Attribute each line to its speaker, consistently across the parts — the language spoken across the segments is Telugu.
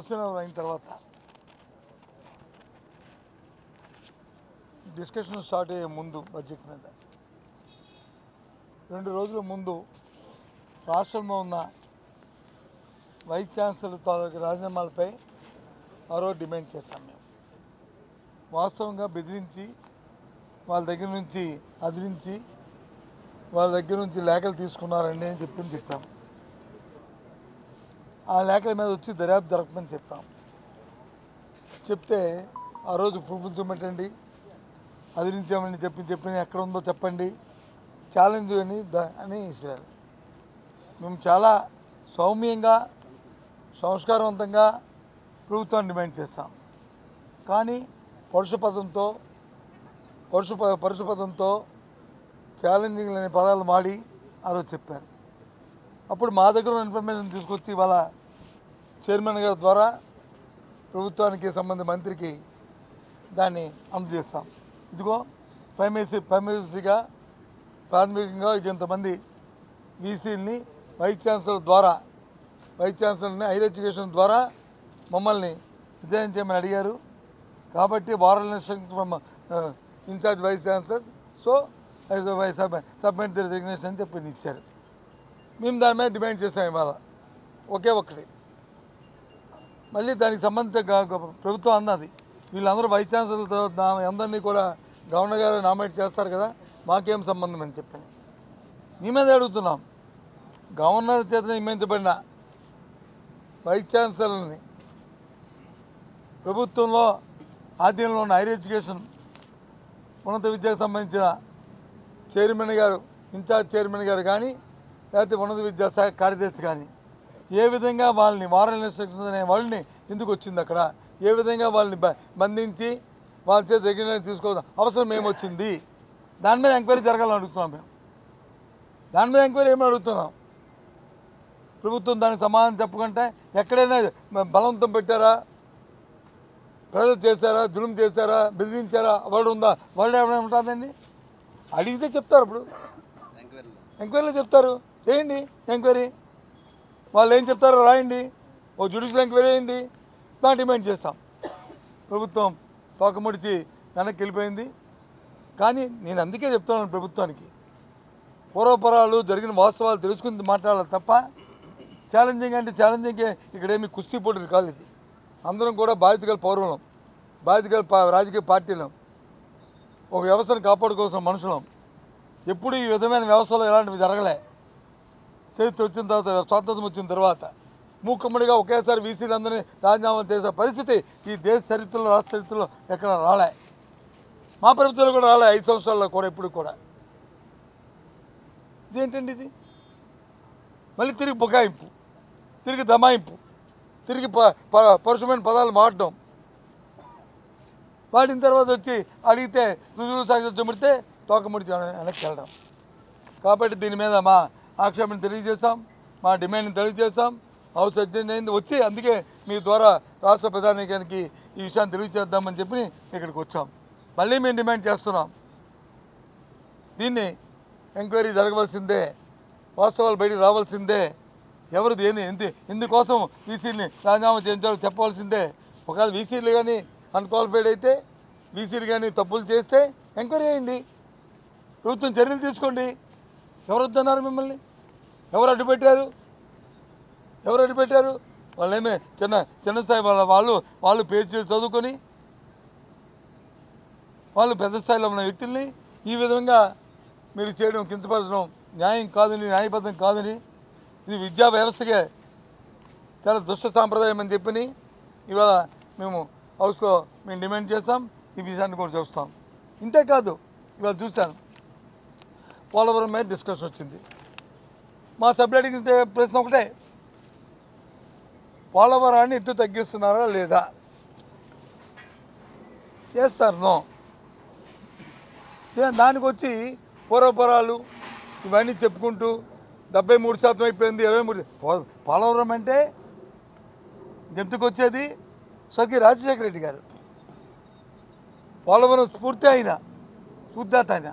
Speaker 1: క్వశ్చన్ అవర్ అయిన తర్వాత డిస్కషన్ స్టార్ట్ అయ్యే ముందు బడ్జెట్ మీద 2 రోజుల ముందు రాష్ట్రంలో ఉన్న వైస్ ఛాన్సలర్ తాలూకు రాజీనామాలపై మరో డిమాండ్ చేశాం. మేము వాస్తవంగా బెదిరించి వాళ్ళ దగ్గర నుంచి అదిరించి వాళ్ళ దగ్గర నుంచి లేఖలు తీసుకున్నారండి అని చెప్పాం. ఆ లేఖల మీద వచ్చి దర్యాప్తు జరపమని చెప్తే ఆ రోజు ప్రూఫ్లు చూపెట్టండి, అదిరించామని చెప్పిన ఎక్కడ ఉందో చెప్పండి, ఛాలెంజ్ అని ఇస్తారు. మేము చాలా సౌమ్యంగా సంస్కారవంతంగా ప్రభుత్వాన్ని డిమాండ్ చేస్తాం. కానీ పరుషపదంతో ఛాలెంజింగ్ అనే పదాలు మాడి ఆ రోజు చెప్పారు. అప్పుడు మా దగ్గర ఉన్న ఇన్ఫర్మేషన్ తీసుకొచ్చి ఇవాళ చైర్మన్ గారి ద్వారా ప్రభుత్వానికి సంబంధించిన మంత్రికి దాన్ని అందజేస్తాం. ఇదిగో ప్రైమరీగా ప్రాథమికంగా ఇంతమంది వీసీలని వైస్ ఛాన్సలర్ని హైయర్ ఎడ్యుకేషన్ ద్వారా మమ్మల్ని రిజైన్ చేయమని అడిగారు. కాబట్టి వారల్ instructions from incharge vice chancellor, so submit the resignation అని చెప్పి ఇచ్చారు. మేము దాని మీద డిమాండ్ చేసాం. ఇవాళ ఒక్కటి మళ్ళీ దానికి సంబంధిత ప్రభుత్వం అన్నది వీళ్ళందరూ వైస్ ఛాన్సలర్తో అందరినీ కూడా గవర్నర్ గారు నామినేట్ చేస్తారు కదా, మాకేం సంబంధం అని చెప్పని మేమేదే అడుగుతున్నాం. గవర్నర్ చేత నియమించబడిన వైస్ ఛాన్సలర్ని ప్రభుత్వంలో ఆధీనంలో ఉన్న హైయర్ ఎడ్యుకేషన్ ఉన్నత విద్యకు సంబంధించిన చైర్మన్ గారు, ఇన్ఛార్జ్ చైర్మన్ గారు కానీ లేకపోతే ఉన్నత విద్యాశాఖ కార్యదర్శి కానీ ఏ విధంగా వాళ్ళని వారల్ ఇన్స్ట్రక్షన్స్ అనే వాళ్ళని ఎందుకు వచ్చింది అక్కడ, ఏ విధంగా వాళ్ళని బంధించి వాళ్ళ చేత రెగ్యులర్ తీసుకోవడం అవసరం ఏమొచ్చింది, దాని మీద ఎంక్వైరీ జరగాలని అడుగుతున్నాం. మేము దాని మీద ఎంక్వైరీ ఏమని అడుగుతున్నాం. ప్రభుత్వం దానికి సమాధానం చెప్పకుంటే ఎక్కడైనా బలవంతం పెట్టారా, ప్రజలు చేశారా, జులుం చేశారా, బెదిరించారా, వర్డ్ ఉందా, వర్డ్ ఏమైనా ఉంటుందండి అడిగితే చెప్తారు. ఇప్పుడు ఎంక్వైరీలో చెప్తారు. చేయండి ఎంక్వైరీ, వాళ్ళు ఏం చెప్తారో రాయండి, ఓ జ్యుడిషియల్ ఎంక్వైరీ వేయండి. దాన్ని డిమాండ్ చేస్తాం. ప్రభుత్వం తోకముడిచి వెనక్కి వెళ్ళిపోయింది. కానీ నేను అందుకే చెప్తున్నాను ప్రభుత్వానికి, పూర్వపరాలు జరిగిన వాస్తవాలు తెలుసుకుని మాట్లాడాలి తప్ప ఛాలెంజింగ్ అంటే ఛాలెంజింగ్కే ఇక్కడేమి కుస్తీ పోటీలు కాదు. ఇది అందరం కూడా బాధ్యతగల పౌరులం, బాధ్యతగల రాజకీయ పార్టీలం, ఒక వ్యవస్థను కాపాడుకోవాల్సిన మనుషులం. ఎప్పుడు ఈ విధమైన వ్యవస్థలో ఎలాంటివి జరగలే. చరిత్ర వచ్చిన తర్వాత, స్వాతంత్రం వచ్చిన తర్వాత మూకుమ్మడిగా ఒకేసారి వీసీలందరినీ రాజీనామా చేసే పరిస్థితి ఈ దేశ చరిత్రలో, రాష్ట్ర చరిత్రలో ఎక్కడ రాలే. మా ప్రభుత్వంలో కూడా రాలే, 5 సంవత్సరాల్లో కూడా ఇప్పుడు కూడా. ఇదేంటండి ఇది? మళ్ళీ తిరిగి బుకాయింపు, తిరిగి దమాయింపు, తిరిగి పరుషమైన పదాలు వాడటం. వాడిన తర్వాత వచ్చి అడిగితే రుజువు సాక్షి చెబితే తోకముడిచి వెనక్కి వెళ్ళడం. కాబట్టి దీని మీద మా ఆక్షేపణ తెలియజేస్తాం, మా డిమాండ్ని తెలియజేస్తాం. హౌస్ అడ్జెంట్ అయింది వచ్చి, అందుకే మీ ద్వారా రాష్ట్ర ప్రధానికి ఈ విషయాన్ని తెలియజేద్దామని చెప్పి ఇక్కడికి వచ్చాం. మళ్ళీ మేము డిమాండ్ చేస్తున్నాం, దీన్ని ఎంక్వైరీ జరగవలసిందే, వాస్తవాలు బయటికి రావాల్సిందే. ఎవరిది ఇందుకోసం వీసీలని రాజీనామా చేయించాలో చెప్పవలసిందే. ఒకవేళ వీసీలు కానీ అన్క్వాలిఫైడ్ అయితే, వీసీలు కానీ తప్పులు చేస్తే ఎంక్వైరీ చేయండి, ప్రభుత్వం చర్యలు తీసుకోండి. ఎవరు వద్దన్నారు మిమ్మల్ని? ఎవరు అడ్డుపెట్టారు? వాళ్ళేమే చిన్న స్థాయి వాళ్ళు పేజీలు చదువుకొని వాళ్ళు పెద్ద స్థాయిలో ఉన్న వ్యక్తుల్ని ఈ విధంగా మీరు చేయడం, కించపరచడం న్యాయం కాదని, న్యాయబద్ధం కాదని, ఇది విద్యా వ్యవస్థకే చాలా దుష్ట సాంప్రదాయం అని చెప్పని ఇవాళ మేము హౌస్లో మేము డిమాండ్ చేస్తాం. ఈ విషయాన్ని కూడా చూస్తాం. ఇంతేకాదు, ఇవాళ చూశాను పోలవరం మీద డిస్కషన్ వచ్చింది. మా సభ్యులు అడిగిన ప్రశ్న ఒకటే, పోలవరాన్ని ఎత్తు తగ్గిస్తున్నారా లేదా? Yes or no. దానికి వచ్చి పూర్వపరాలు ఇవన్నీ చెప్పుకుంటూ 73% అయిపోయింది, 23. పోలవరం అంటే ఎందుకు వచ్చేది? స్వర్గీయ రాజశేఖర రెడ్డి గారు పోలవరం స్ఫూర్తిదాత ఆయన.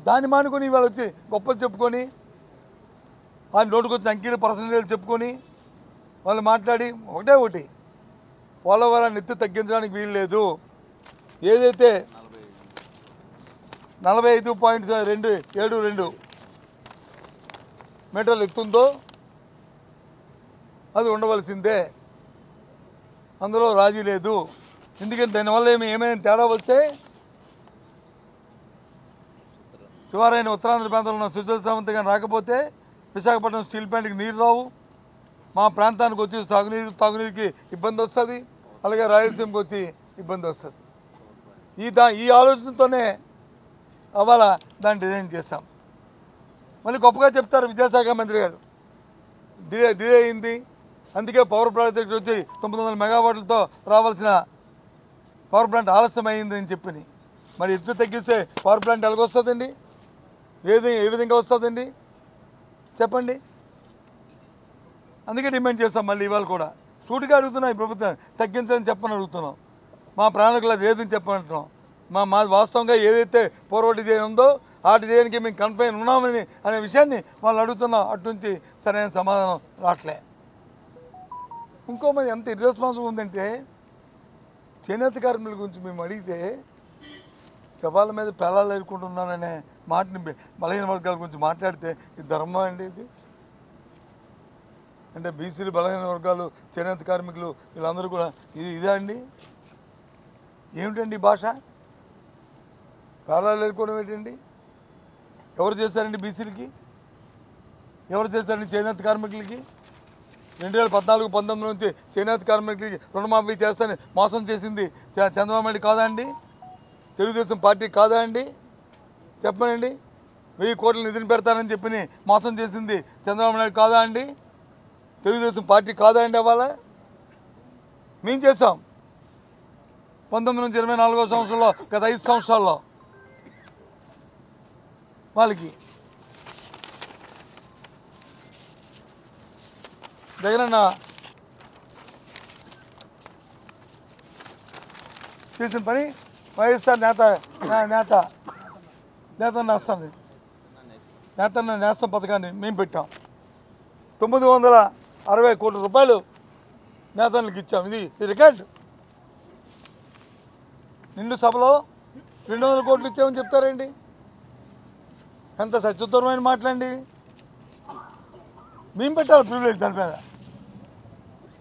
Speaker 1: దాన్ని మానుకొని ఇవాళ వచ్చి గొప్పలు చెప్పుకొని, ఆ నోటుకొచ్చిన అంకీలు పర్సనల్ చెప్పుకొని వాళ్ళు మాట్లాడి ఒకటి పోలవరాన్ని ఎత్తు తగ్గించడానికి వీలు లేదు. ఏదైతే 45.272 మీటర్లు ఎత్తుందో అది ఉండవలసిందే, అందులో రాజీ లేదు. ఎందుకంటే దానివల్ల ఏమైనా తేడా వస్తే శివారైన ఉత్తరాంధ్ర ప్రాంతంలో ఉన్న సుజల శ్రావంతి కానీ రాకపోతే విశాఖపట్నం స్టీల్ ప్లాంట్కి నీరు రావు, మా ప్రాంతానికి వచ్చి తాగునీరుకి ఇబ్బంది వస్తుంది, అలాగే రాయలసీమకి వచ్చి ఇబ్బంది వస్తుంది. ఈ ఆలోచనతోనే అవాళ దాన్ని డిజైన్ చేస్తాం. మళ్ళీ గొప్పగా చెప్తారు విద్యాశాఖ మంత్రి గారు, డిలే అయింది, అందుకే పవర్ ప్రాజెక్ట్ వచ్చి 900 మెగావాట్లతో రావాల్సిన పవర్ ప్లాంట్ ఆలస్యం అయింది అని చెప్పి. మరి ఎత్తు తగ్గిస్తే పవర్ ప్లాంట్ ఎలాగొస్తుందండి? ఏ విధంగా వస్తుందండి చెప్పండి? అందుకే డిమాండ్ చేస్తాం. మళ్ళీ ఇవాళ కూడా సూటిగా అడుగుతున్నాం, ఈ ప్రభుత్వం తగ్గించని చెప్పని అడుగుతున్నాం. మా ప్రాణకులు అది ఏదని చెప్పమంటున్నాం. మా వాస్తవంగా ఏదైతే పూర్వ డిజైన్ ఉందో ఆ డిజైన్కి మేము కన్ఫైన్ ఉన్నామని అనే విషయాన్ని వాళ్ళు అడుగుతున్నాం. అటు నుంచి సరైన సమాధానం రావట్లే. ఇంకో మరి ఎంత ఇర్రెస్పాన్సిబుల్ ఉందంటే, చేనేత కార్మికుల గురించి మేము అడిగితే శవాల మీద పేలాలు ఎదుర్కొంటున్నారనే మాటని బలహీన వర్గాల గురించి మాట్లాడితే ఇది ధర్మం అండి? ఇది అంటే బీసీలు, బలహీన వర్గాలు, చేనేత కార్మికులు వీళ్ళందరూ కూడా ఇదే అండి? ఏమిటండి భాష? పేలాలు ఎదుర్కోవడం ఏంటండి? ఎవరు చేశారండి బీసీలకి? ఎవరు చేశారండి చేనేత కార్మికులకి? 2014-19 నుంచి చేనేత కార్మికులకి రుణమాఫీ చేస్తానని మోసం చేసింది చంద్రబాబు నాయుడు కాదా అండి? తెలుగుదేశం పార్టీ కాదా అండి? చెప్పనండి. 1000 కోట్ల నిధిని పెడతానని చెప్పి మోసం చేసింది చంద్రబాబు నాయుడు కాదా అండి? తెలుగుదేశం పార్టీ కాదా అండి? అవ్వాల మేము చేసాం 19 నుంచి 24వ సంవత్సరంలో, గత 5 సంవత్సరాల్లో వాళ్ళకి జగనన్న చేసిన పని వైఎస్ఆర్ నేతన్న వస్తుంది. నేతన్న నేస్తం పథకాన్ని మేము పెట్టాం. 960 కోట్ల రూపాయలు నేతన్నలకు ఇచ్చాం. ఇది రికార్డు. నిండు సభలో 200 కోట్లు ఇచ్చామని చెప్తారండి? ఎంత సత్యుత్తరమైన మాట్లాడి. మేము పెట్టాలి ప్రివిలేజ్, దాని మీద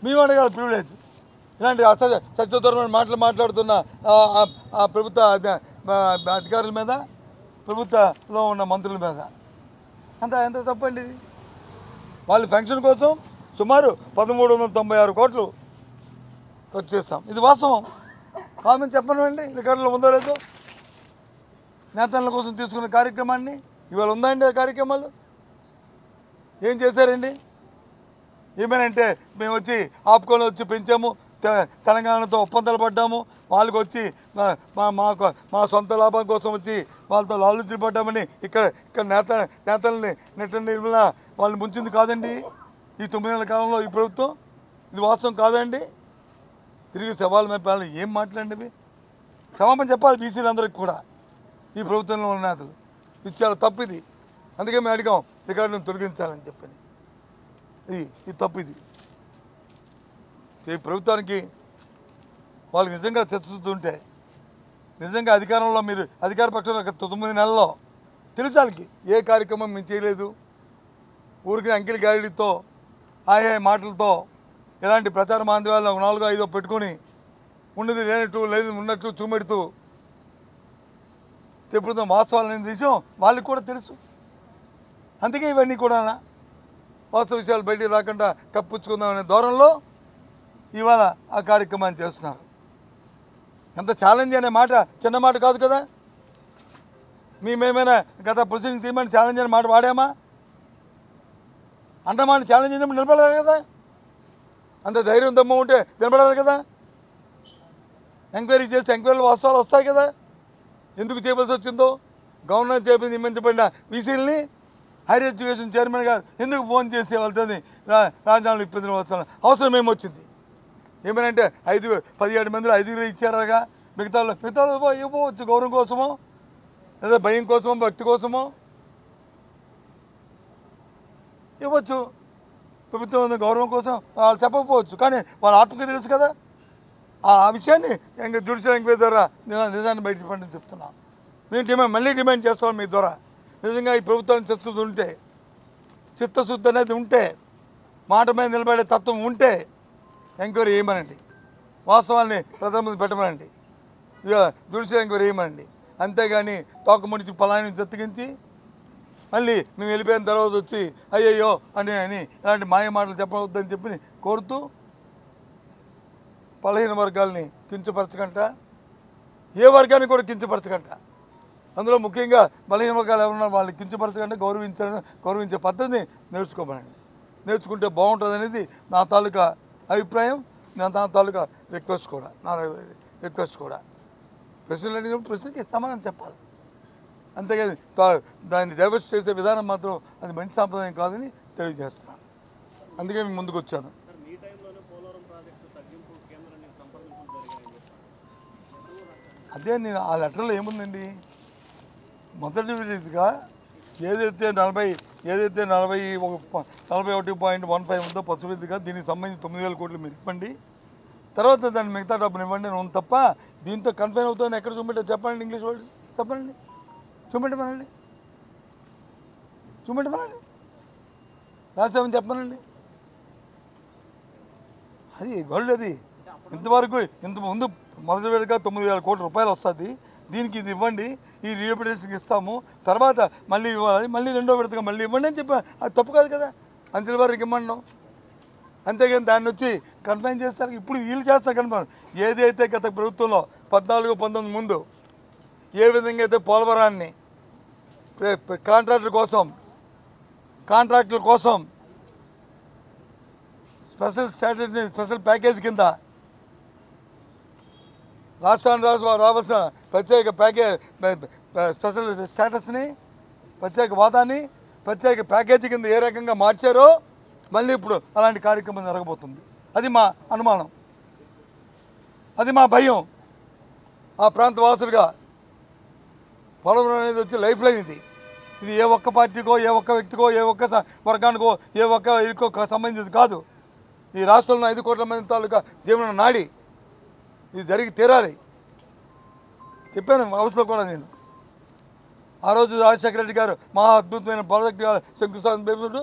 Speaker 1: మేము అడగాలి ప్రివిలేజ్. ఇలాంటి సత్యోత్తరమైన మాట్లాడుతున్న ప్రభుత్వ అధికారుల మీద, ప్రభుత్వంలో ఉన్న మంత్రుల మీద ఎంత తప్పండి ఇది? వాళ్ళ ఫంక్షన్ కోసం సుమారు 1396 కోట్లు ఖర్చు చేస్తాం. ఇది వాస్తవం కాదని చెప్పనండి. రికార్డులో ఉందో లేదో? నేతల కోసం తీసుకున్న కార్యక్రమాన్ని ఇవాళ ఉందా అండి? ఆ కార్యక్రమాలు ఏం చేశారండి? ఏమేనంటే మేము వచ్చి ఆపుకొని వచ్చి పెంచాము, తెలంగాణతో ఒప్పందాలు పడ్డాము, వాళ్ళకి వచ్చి మా సొంత లాభం కోసం వచ్చి వాళ్ళతో లాలుచి పడ్డామని ఇక్కడ నేతల్ని నెట్ట నిర్మల వాళ్ళని ముంచింది కాదండి ఈ 9 నెలల కాలంలో ఈ ప్రభుత్వం? ఇది వాస్తవం కాదండి? తిరిగి సవాల్ మేపాలని ఏం మాట్లాడినవి? క్షమాపణ చెప్పాలి బీసీలందరికీ కూడా. ఈ ప్రభుత్వంలో ఉన్న నేతలు ఇది చాలా తప్పు. ఇది అందుకే మేము అడిగాం రికార్డులను తొలగించాలని చెప్పని. ఇది తప్పు. ఇది ఈ ప్రభుత్వానికి వాళ్ళకి నిజంగా చర్చిస్తుంటే, నిజంగా అధికారంలో మీరు అధికార పక్షంలో 9 నెలల్లో తెలిసాలకి ఏ కార్యక్రమం మేము చేయలేదు. ఊరికి అంకిల్ గాడితో ఆయా మాటలతో ఎలాంటి ప్రచార మాంద్యాలు 4-5 పెట్టుకొని ఉన్నది లేనట్టు, లేదు ఉన్నట్టు చూపెడుతూ చెప్పుడుతాం. వాస్తవాలు అనే విషయం వాళ్ళకి కూడా తెలుసు. అందుకే ఇవన్నీ కూడా వాస్తవ విషయాలు బయటికి రాకుండా కప్పుచ్చుకుందామనే ధోరణిలో ఇవాళ ఆ కార్యక్రమాన్ని చేస్తున్నారు. ఎంత ఛాలెంజ్ అనే మాట చిన్న మాట కాదు కదా. మేమేమైనా గత ప్రొసీడింగ్ తీయమని ఛాలెంజ్ అనే మాట వాడామా? అంతమాట ఛాలెంజ్ చేసినప్పుడు నిలబడాలి కదా. అంత ధైర్యం దమ్ము ఉంటే నిలబడాలి కదా. ఎంక్వైరీ చేస్తే ఎంక్వైరీలు వాస్తవాలు వస్తాయి కదా. ఎందుకు చేయవలసి వచ్చిందో గవర్నర్ చేపి నియమించబడిన వీసీలని హైయర్ ఎడ్యుకేషన్ చైర్మన్ గారు ఎందుకు ఫోన్ చేసి వాళ్ళతో రాజధానిలో ఇప్పించవలసిన అవసరం ఏమొచ్చింది? ఏమనంటే 17 మందిలో 5 ఇచ్చారగా, మిగతా ఇవ్వవచ్చు గౌరవం కోసమో లేదా భయం కోసమో భక్తి కోసమో ఇవ్వచ్చు. ప్రభుత్వం గౌరవం కోసం వాళ్ళు చెప్పకపోవచ్చు, కానీ వాళ్ళ ఆత్మకి తెలుసు కదా. ఆ విషయాన్ని జ్యుడిషియల్ ఎంక్వైరీ ద్వారా నిజాన్ని బయటపడని చెప్తున్నాం. మేము మళ్ళీ డిమాండ్ చేస్తున్నాం మీ ద్వారా. నిజంగా ఈ ప్రభుత్వాన్ని చిత్తశుద్ధి ఉంటే, చిత్తశుద్ధి అనేది ఉంటే, మాట మీద నిలబడే తత్వం ఉంటే ఎంక్వైరీ చేయమనండి, వాస్తవాన్ని ప్రజల ముందు పెట్టమనండి, ఇక జ్యుడిషియల్ ఎంక్వైరీ చేయమనండి. అంతేగాని తోకముడిచి పలాని దత్తగించి మళ్ళీ మేము వెళ్ళిపోయిన తర్వాత వచ్చి అయ్యయ్యో అని ఇలాంటి మాయ మాటలు చెప్పవద్దని చెప్పి కోరుతూ, బలహీన వర్గాల్ని కించపరచకంట, ఏ వర్గాన్ని కూడా కించపరచకంట, అందులో ముఖ్యంగా బలహీన వర్గాలు ఎవరున్నా వాళ్ళని కించపరచకంటే గౌరవించే పద్ధతిని నేర్చుకోమనండి. నేర్చుకుంటే బాగుంటుంది అనేది నా తాలూకా అభిప్రాయం, నా తాలూకా రిక్వెస్ట్ కూడా. ప్రశ్నలు అడిగినప్పుడు ప్రశ్నకి సమాధానం చెప్పాలి, అంతేగాని దాన్ని డైవర్స్ చేసే విధానం మాత్రం అది మంచి సాంప్రదాయం కాదని తెలియజేస్తున్నాను. అందుకే మేము ముందుకు వచ్చాను. అదే నేను ఆ లెటర్లో ఏముందండి, మొదటి విధిగా ఏదైతే 41.15 ఉందో ఫస్ట్ విధిగా దీనికి సంబంధించి 9,000 కోట్లు మీరు ఇవ్వండి, తర్వాత దాన్ని మిగతా డబ్బులు ఇవ్వండి అని ఉంది తప్ప దీంతో కన్ఫైన్ అవుతుందని ఎక్కడ చూపెట్టారు చెప్పండి. ఇంగ్లీష్ వర్డ్ చెప్పండి, చూపెట్టమనండి, రాసామని చెప్పమనండి. అది వరల్డ్ అది ఇంతవరకు ఇంతకుముందు మొదటి విడతగా 9,000 కోట్ల రూపాయలు వస్తుంది, దీనికి ఇది ఇవ్వండి, ఈ రీహబిలిటేషన్కి ఇస్తాము, తర్వాత మళ్ళీ ఇవ్వాలి, మళ్ళీ రెండో విడతగా మళ్ళీ ఇవ్వండి అని చెప్పి అది తప్పు కాదు కదా, అంచెల వారికి ఇవ్వమంటాం. అంతేగాని దాన్ని వచ్చి కన్ఫైన్ చేస్తారు. ఇప్పుడు వీళ్ళు చేస్తారు కన్ఫైన్. ఏదైతే గత ప్రభుత్వంలో 14-19 ముందు ఏ విధంగా అయితే పోలవరాన్ని కాంట్రాక్టుల కోసం స్పెషల్ ప్యాకేజ్ కింద రాష్ట్రానికి రావాల్సిన ప్రత్యేక స్పెషల్ స్టేటస్ని, ప్రత్యేక హోదాని, ప్రత్యేక ప్యాకేజీ కింద ఏ రకంగా మార్చారో మళ్ళీ ఇప్పుడు అలాంటి కార్యక్రమం జరగబోతుంది. అది మా అనుమానం, అది మా భయం. ఆ ప్రాంత వాసులుగా పోలవరం అనేది వచ్చి లైఫ్ లైన్. ఇది ఏ ఒక్క పార్టీకో, ఏ ఒక్క వ్యక్తికో, ఏ ఒక్క వర్గానికో, ఏ ఒక్క ఇరుకో సంబంధించింది కాదు. ఈ రాష్ట్రంలో 5 కోట్ల మంది తాలూకా జీవన నాడి. ఇది జరిగి తీరాలి. చెప్పాను హౌస్లో కూడా నేను. ఆ రోజు రాజశేఖర రెడ్డి గారు మహా అద్భుతమైన ప్రాజెక్ట్ శంకుస్థాపన చేసినప్పుడు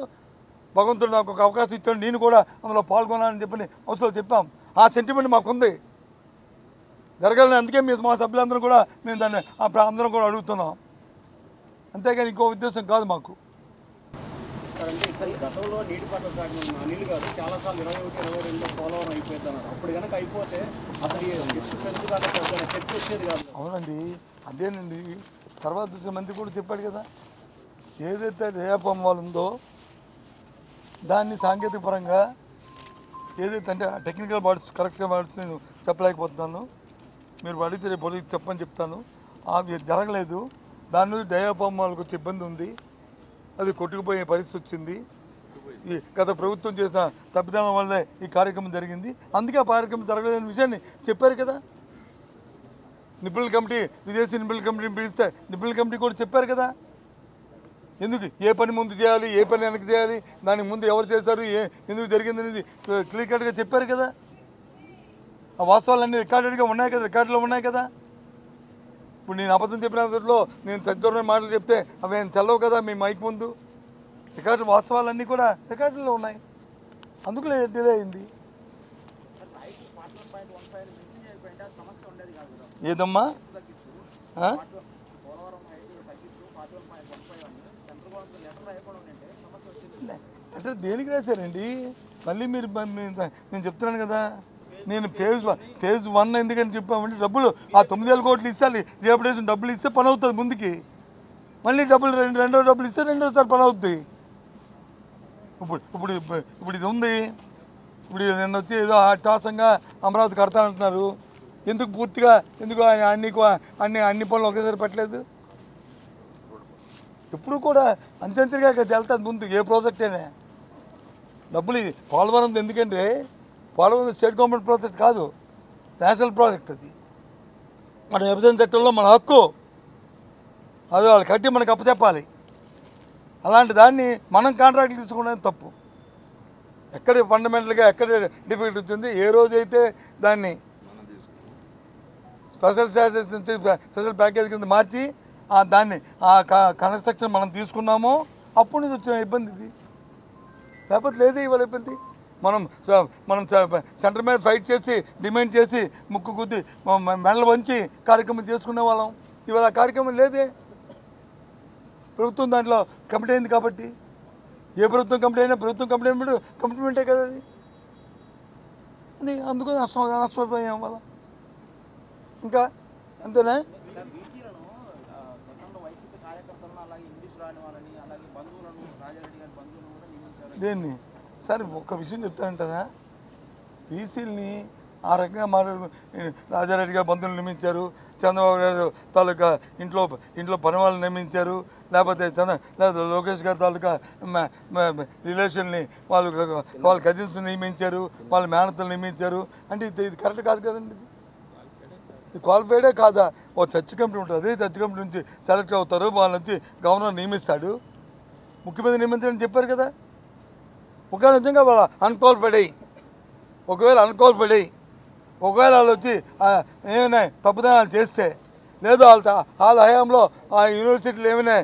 Speaker 1: భగవంతుడు నాకు ఒక అవకాశం ఇచ్చాడు, నేను కూడా అందులో పాల్గొనాలని చెప్పి హౌస్లో చెప్పాం. ఆ సెంటిమెంట్ మాకుంది, జరగాలని. అందుకే మా సభ్యులందరూ కూడా మేము దాన్ని అందరం కూడా అడుగుతున్నాం, అంతేగాని ఇంకో ఉద్దేశం కాదు మాకు.
Speaker 2: గతంలో నీటిపారుదల శాఖ అనిల్ గారు చాలాసార్లు 21-22 పోలవరం అయిపోయింది అన్నారు. అప్పుడు కనుక అయిపోతే అసలు చర్చ వచ్చేది కాదు.
Speaker 1: అవునండి, అదేనండి. తర్వాత మంత్రి కూడా చెప్పాడు కదా, ఏదైతే రేపం వాళ్ళు ఉందో దాన్ని సాంకేతిక పరంగా ఏదైతే అంటే టెక్నికల్ వర్డ్స్ కరెక్ట్గా వర్డ్స్ నేను చెప్పలేకపోతున్నాను, మీరు అడిగితే రేపు చెప్పని చెప్తాను. అవి జరగలేదు. దాని నుంచి డయాఫామ్ వాళ్ళకి వచ్చే ఇబ్బంది ఉంది, అది కొట్టుకుపోయే పరిస్థితి వచ్చింది. ఈ గత ప్రభుత్వం చేసిన తప్పిదనం వల్లే ఈ కార్యక్రమం జరిగింది. అందుకే ఆ కార్యక్రమం జరగలేదనే విషయాన్ని చెప్పారు కదా. నిపుణుల కమిటీ, విదేశీ నిపుణుల కమిటీని పిలిస్తే నిపుణుల కమిటీ కూడా చెప్పారు కదా, ఎందుకు ఏ పని ముందు చేయాలి, ఏ పని వెనక్కి చేయాలి, దానికి ముందు ఎవరు చేశారు, ఎందుకు జరిగింది అనేది క్లియర్ కట్గా చెప్పారు కదా. ఆ వాస్తవాలన్నీ రికార్డెడ్గా ఉన్నాయి కదా, రికార్డులో ఉన్నాయి కదా. ఇప్పుడు నేను అబద్ధం చెప్పినంతలో నేను తగ్గదూరమైన మాటలు చెప్తే అవి ఏం చల్లవు కదా మీ మైక్ ముందు. రికార్డు వాస్తవాలన్నీ కూడా రికార్డులో ఉన్నాయి, అందుకు డిలే అయింది. ఏదమ్మా అంటే దేనికి రాశారండి మళ్ళీ మీరు? నేను చెప్తున్నాను కదా, నేను ఫేజ్ 1 ఎందుకని చెప్పామంటే డబ్బులు ఆ 9,000 కోట్లు ఇస్తే రీఅప్డేషన్ డబ్బులు ఇస్తే పని అవుతుంది ముందుకి. మళ్ళీ డబ్బులు రెండో డబ్బులు ఇస్తే రెండోసారి పని అవుతుంది. ఇప్పుడు ఇది ఉంది. ఇప్పుడు నిన్న వచ్చి ఏదో అట్టాసంగా అమరావతి కడతానంటున్నారు. ఎందుకు పూర్తిగా ఎందుకు అన్ని పనులు ఒకేసారి పెట్టలేదు? ఎప్పుడు కూడా అంచెంచెలుగా వెళ్తుంది ముందు ఏ ప్రాజెక్ట్ అయినా. డబ్బులు పోలవరం ఎందుకంటే పోలవరం స్టేట్ గవర్నమెంట్ ప్రాజెక్ట్ కాదు, నేషనల్ ప్రాజెక్ట్. అది మన విభజన చట్టంలో మన హక్కు, అది వాళ్ళు కట్టి మనకు అప్పచెప్పాలి. అలాంటి దాన్ని మనం కాంట్రాక్ట్లు తీసుకోవడం తప్పు. ఎక్కడ ఫండమెంటల్గా ఎక్కడ డిఫెక్ట్ వచ్చింది? ఏ రోజైతే దాన్ని స్పెషల్ స్టాటస్ నుంచి స్పెషల్ ప్యాకేజ్ కింద మార్చి దాన్ని కన్స్ట్రక్షన్ మనం తీసుకున్నామో అప్పుడు నుంచి వచ్చిన ఇబ్బంది ఇది. లేకపోతే లేదే ఇవాళ ఇబ్బంది. మనం సెంటర్ మీద ఫైట్ చేసి డిమాండ్ చేసి ముక్కు గుద్ది మెడలు వంచి కార్యక్రమం చేసుకునే వాళ్ళం. ఇవాళ ఆ కార్యక్రమం లేదే. ప్రభుత్వం దాంట్లో కమిటీ అయింది కాబట్టి ఏ ప్రభుత్వం కమిటీ అయినా ప్రభుత్వం కమిట్మెంటే కదా అది అందుకు నష్టపోయాం వల్ల. ఇంకా అంతేనా? దేన్ని సరే ఒక్క విషయం చెప్తానంటారా? బీసీలని ఆ రకంగా రాజారెడ్డి గారు బంధువులు నియమించారు, చంద్రబాబు గారు తాలూకా ఇంట్లో పని వాళ్ళని నియమించారు, లేకపోతే లోకేష్ గారి తాలూకా రిలేషన్ని వాళ్ళ కజిన్స్ని నియమించారు, వాళ్ళ మేనతలు నియమించారు. అంటే ఇది కరెక్ట్ కాదు కదండి. ఇది క్వాలిఫైడే కాదా? ఓ చర్చ్ కమిటీ ఉంటుంది, చర్చ్ కమిటీ నుంచి సెలెక్ట్ అవుతారు, వాళ్ళ నుంచి గవర్నర్ నియమిస్తాడు, ముఖ్యమంత్రి నియమించారని చెప్పారు కదా. ఒకవేళ నిజంగా వాళ్ళ అన్క్వాలిఫైడ్ అయ్యి ఒకవేళ వాళ్ళు వచ్చి ఏమైనా తప్పుదనాలు చేస్తే లేదు వాళ్ళ హయాంలో ఆ యూనివర్సిటీలు ఏమైనా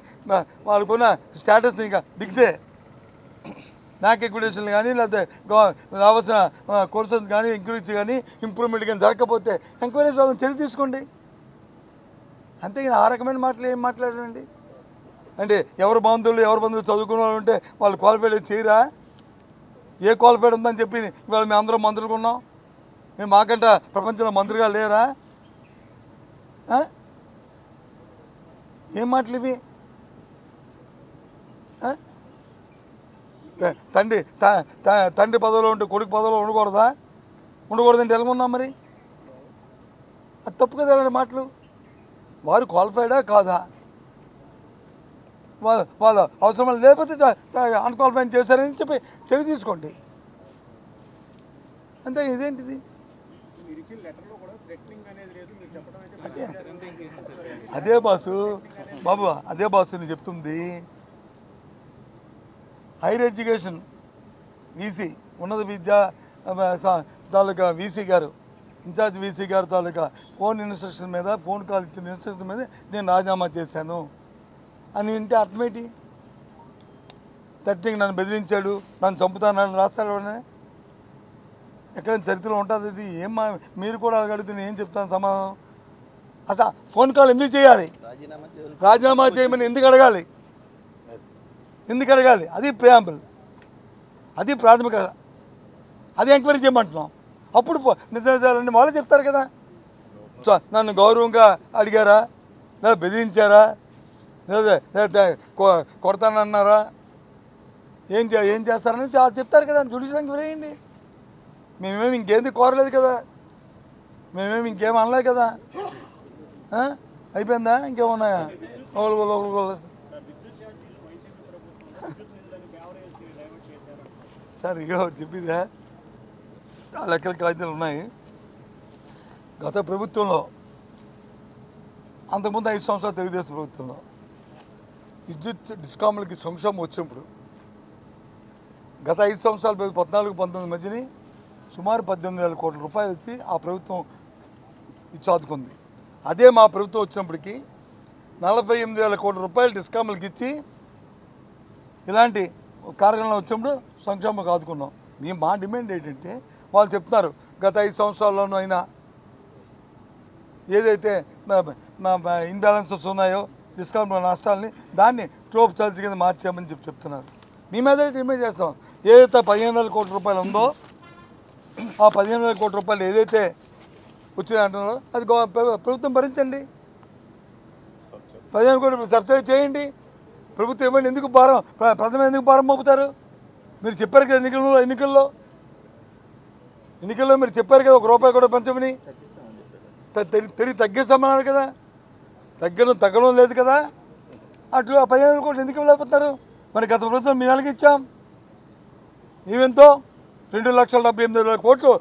Speaker 1: వాళ్ళకున్న స్టేటస్ని ఇంకా దిగితే నాక్ ఎక్విడేషన్లు కానీ లేకపోతే రావాల్సిన కోర్సెస్ కానీ ఎంక్వైరీస్ కానీ ఇంప్రూవ్మెంట్ కానీ జరగకపోతే ఎంక్వైరీస్ వాళ్ళని చర్య తీసుకోండి. అంతే ఆ రకమైన మాటలు ఏం మాట్లాడారండి? అంటే ఎవరు బంధువులు చదువుకున్న వాళ్ళు ఉంటే వాళ్ళు క్వాలిఫైడ్ చేయరా? ఏ క్వాలిఫైడ్ ఉందని చెప్పి ఇవాళ మేము అందరం మంత్రులుగా ఉన్నాం. మేము మాకంట ప్రపంచంలో మంత్రిగా లేరా? ఏం మాటలు ఇవి? తండ్రి పదవిలో ఉంటే కొడుకు పదవిలో ఉండకూడదంటే ఎలా ఉన్నాం మరి? అది తప్పు కదా అలాంటి మాటలు. వారు క్వాలిఫైడా కాదా? వాళ్ళ అవసరం లేకపోతే అన్క్వాలిఫైడ్ చేశారని చెప్పి చర్య తీసుకోండి. అంతే. ఇదేంటిది? అదే బాసు బాబు, అదే బాసు నేను చెప్తుంది. హైయర్ ఎడ్యుకేషన్ వీసీ ఉన్నత విద్యా తాలూకా వీసీ గారు, ఇన్ఛార్జ్ వీసీ గారు తాలూకా ఫోన్ కాల్ ఇచ్చిన ఇన్స్ట్రక్షన్ మీద నేను రాజీనామా చేశాను అని అంటే అర్థమేంటి? థర్టీకి నన్ను బెదిరించాడు, నన్ను చంపుతానని రాస్తాడు. ఎక్కడైనా చరిత్రలో ఉంటుంది ఇది? మీరు కూడా అడిగితే నేను ఏం చెప్తాను సమాధానం? అసలు ఫోన్ కాల్ ఎందుకు చేయాలి? రాజీనామా చేయమని ఎందుకు అడగాలి? అది ప్రియాంబుల్, అది ప్రాథమిక, అది ఎంక్వైరీ చేయమంటున్నాం. అప్పుడు నిజాలన్నీ వాళ్ళే చెప్తారు కదా. నన్ను గౌరవంగా అడిగారా, లేదా బెదిరించారా, లేదా కొడతానన్నారా, ఏం చేస్తారని చెప్తారు కదా. జ్యుడిషియల్ ఎంక్వైరీ వేయండి. మేమేమి ఇంకేంది కోరలేదు కదా, మేమేమి ఇంకేం అనలేదు కదా. అయిపోయిందా? ఇంకేమున్నాయా? సార్ ఇక చెప్పిదా ఆ లెక్కల కాగితాలు ఉన్నాయి. గత ప్రభుత్వంలో అంతకుముందు 5 సంవత్సరాలు తెలుగుదేశం ప్రభుత్వంలో విద్యుత్ డిస్కామ్లకి సంక్షోభం వచ్చినప్పుడు గత 5 సంవత్సరాలు 14-19 మధ్యని సుమారు 18,000 కోట్ల రూపాయలు వచ్చి ఆ ప్రభుత్వం ఇచ్చి ఆదుకుంది. అదే మా ప్రభుత్వం వచ్చినప్పటికీ 48,000 కోట్ల రూపాయలు డిస్కామ్లకి ఇచ్చి ఇలాంటి కార్యక్రమాలు వచ్చినప్పుడు సంక్షేమం ఆదుకున్నాం. మా డిమాండ్ ఏంటంటే వాళ్ళు చెప్తున్నారు గత 5 సంవత్సరాల్లోనూ అయినా ఏదైతే ఇన్బ్యాలెన్సెస్ ఉన్నాయో డిస్కౌంట్ నష్టాలని దాన్ని ట్రోప్ ఛార్జ్ కింద మార్చామని చెప్తున్నారు. మీ మీద డిమాండ్ చేస్తాం. ఏదైతే 15,000 కోట్ల రూపాయలు ఉందో ఆ 15,000 కోట్ల రూపాయలు ఏదైతే వచ్చిందంటున్నారో అది ప్రభుత్వం భరించండి. 15 కోట్లు సబ్సిడీ చేయండి. ప్రభుత్వం ఇవ్వండి. ఎందుకు భారం ప్రథమ ఎందుకు భారం మోపుతారు? మీరు చెప్పారు కదా ఎన్నికల్లో మీరు చెప్పారు కదా ₹1 కూడా పెంచమని. తిరిగి తగ్గేస్తామన్నారు కదా, తగ్గడం లేదు కదా. అటు 15,000 కోట్లు ఎందుకు ఇవ్వలేకపోతున్నారు? మరి గత ప్రభుత్వం మీ నెలకి ఇచ్చాం. ఈవెంతో 2,78,000 కోట్లు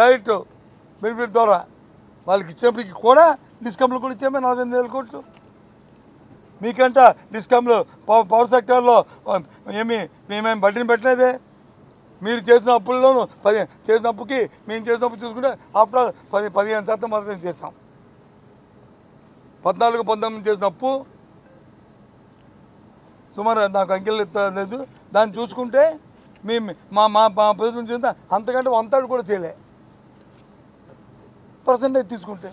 Speaker 1: డైరెక్ట్ బెనిఫిట్ ద్వారా వాళ్ళకి ఇచ్చినప్పటికీ కూడా డిస్కౌంట్లు కూడా ఇచ్చామే 48,000 కోట్లు. మీకంట డిస్కౌంట్లు పవర్ సెక్టార్లో మేమేమి బడ్డీని పెట్టలేదే. మీరు చేసిన అప్పుల్లోనూ చేసిన అప్పుకి మేము చేసిన అప్పు చూసుకుంటే ఆఫ్టర్ ఆల్ 15% మాత్రమే చేస్తాం. 14-19 చేసిన అప్పు సుమారు నాకు అంకెలు లేదు. దాన్ని చూసుకుంటే మేము మా ప్రభుత్వం చేసిన అంతకంటే 1/3 కూడా చేయలే పర్సెంటేజ్ తీసుకుంటే.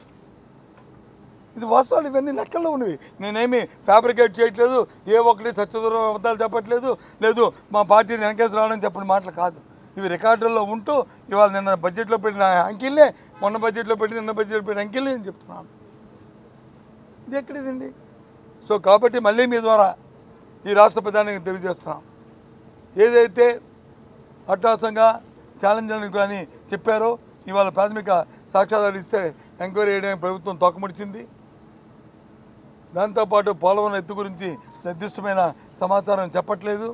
Speaker 1: ఇది వాస్తవాలు, ఇవన్నీ లెక్కల్లో ఉన్నవి. నేనేమి ఫ్యాబ్రికేట్ చేయట్లేదు, ఏ ఒక్కటి సత్యదూరం అబద్ధాలు చెప్పట్లేదు, లేదు మా పార్టీని వెనకేసి రావడానికి చెప్పిన మాటలు కాదు. ఇవి రికార్డుల్లో ఉంటూ ఇవాళ నిన్న బడ్జెట్లో పెట్టిన అంకెళ్ళే, మొన్న బడ్జెట్లో పెట్టి నిన్న బడ్జెట్లో పెట్టిన అంకెళ్ళే నేను చెప్తున్నాను. ఇది ఎక్కడిదండి? సో కాబట్టి మళ్ళీ మీ ద్వారా ఈ రాష్ట్ర ప్రధానికి తెలియజేస్తున్నాం, ఏదైతే అట్టాసంగా ఛాలెంజ్లను కానీ చెప్పారో ఇవాళ ప్రాథమిక సాక్ష్యాధారాలు ఇస్తే ఎంక్వైరీ చేయడానికి ప్రభుత్వం తోకముడిచింది. దాంతోపాటు పోలవరం ఎత్తు గురించి నిర్దిష్టమైన సమాచారం చెప్పట్లేదు.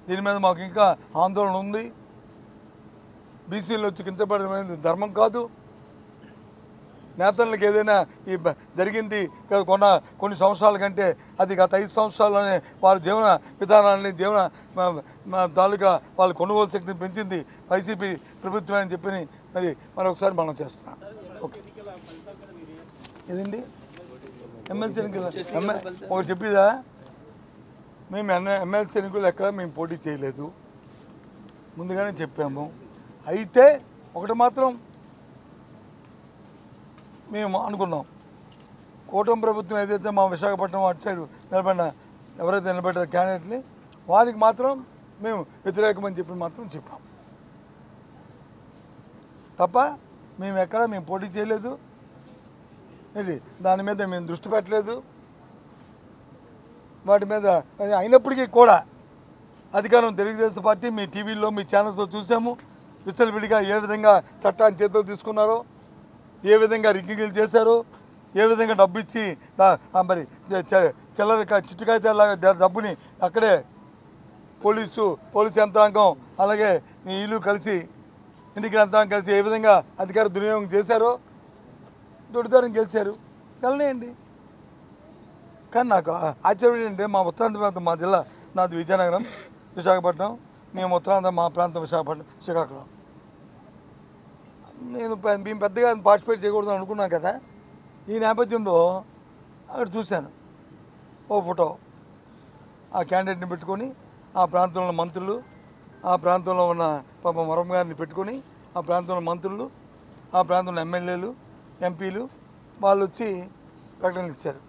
Speaker 1: దీని మీద మాకు ఇంకా ఆందోళన ఉంది. బీసీలు వచ్చి కించపడడం ధర్మం కాదు. నేతలకు ఏదైనా ఈ జరిగింది కొన్ని సంవత్సరాల కంటే అది గత 5 సంవత్సరాల్లోనే వాళ్ళ జీవన విధానాన్ని తాలూకా వాళ్ళ కొనుగోలు శక్తిని పెంచింది వైసీపీ ప్రభుత్వం అని చెప్పి మరి మరొకసారి మనం చేస్తున్నాం. ఓకే, ఏదండి ఎమ్మెల్సీ ఎన్నికలు ఒకటి చెప్పిదా, మేము ఎమ్మెల్సీ ఎన్నికలు ఎక్కడ మేము పోటీ చేయలేదు, ముందుగానే చెప్పాము. అయితే ఒకటి మాత్రం మేము అనుకున్నాం, కూటమి ప్రభుత్వం ఏదైతే మా విశాఖపట్నం అటు సైడ్ ఎవరైతే నిలబడ్డారో క్యాండిడేట్ని వారికి మాత్రం మేము వ్యతిరేకమని చెప్పి మాత్రం చెప్పాం తప్ప మేము పోటీ చేయలేదు. దాని మీద మేము దృష్టి పెట్టలేదు. వాటి మీద అయినప్పటికీ కూడా అధికారం తెలుగుదేశం పార్టీ మీ టీవీలో మీ ఛానల్స్లో చూసాము. విచ్చలవిడిగా ఏ విధంగా చట్టాన్ని చేతిలో తీసుకున్నారో, ఏ విధంగా రిగ్గింగ్లు చేశారో, ఏ విధంగా డబ్బు ఇచ్చి మరి చిల్లర చిట్టు కాగితాలాగా డబ్బుని అక్కడే పోలీసు యంత్రాంగం అలాగే వీళ్ళు కలిసి ఎన్నికల యంత్రాంగం కలిసి ఏ విధంగా అధికార దుర్వినియోగం చేశారో దొడిదారం గెలిచారు. గెలనేయండి. కానీ నాకు ఆశ్చర్యం ఏంటంటే మా ఉత్తరాంధ్ర ప్రాంతం, మా జిల్లా నాది విజయనగరం, విశాఖపట్నం, మేము ఉత్తరాంధ్ర మా ప్రాంతం విశాఖపట్నం, శ్రీకాకుళం. మేము పెద్దగా పార్టిసిపేట్ చేయకూడదు అనుకున్నాను కదా. ఈ నేపథ్యంలో అక్కడ చూశాను ఓ ఫోటో, ఆ క్యాండిడేట్ని పెట్టుకొని ఆ ప్రాంతంలో ఉన్న మంత్రులు, ఆ ప్రాంతంలో ఉన్న పాప వరం గారిని పెట్టుకొని ఆ ప్రాంతంలో మంత్రులు, ఆ ప్రాంతంలో ఎమ్మెల్యేలు, ఎంపీలు వాళ్ళు వచ్చి ప్రకటనలు ఇచ్చారు,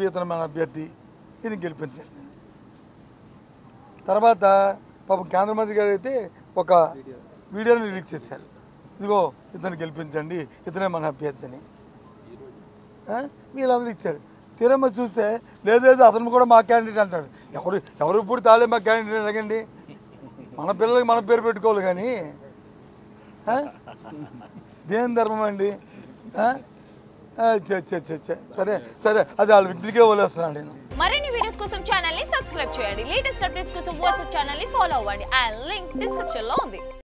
Speaker 1: ఇతను మన అభ్యర్థి, ఈయన గెలిపించండి. తర్వాత పాపం కేంద్ర మంత్రి గారు అయితే ఒక వీడియోని రిలీజ్ చేశారు, ఇదిగో ఇతను గెలిపించండి, ఇతనే మన అభ్యర్థి అని. వీళ్ళందరూ ఇచ్చారు. తీరమ్మ చూస్తే లేదు అతను కూడా మా క్యాండిడేట్ అంటాడు. ఎవరు ఇప్పుడు తాలే మా క్యాండిడేట్ అడగండి. మన పిల్లలకి మన పేరు పెట్టుకోవాలి కానీ దేని ధర్మం అండి? సరే అది వాళ్ళ వ్యక్తికే వదిలేస్తున్నాను నేను.
Speaker 3: మరిన్ని వీడియోస్ కోసం ఛానల్ ని సబ్స్క్రైబ్ చేయండి. లేటెస్ట్ అప్డేట్స్ కోసం వాట్సాప్ ఛానల్ ని ఫాలో అవ్వండి. ఆ లింక్ డిస్క్రిప్షన్ లో ఉంది.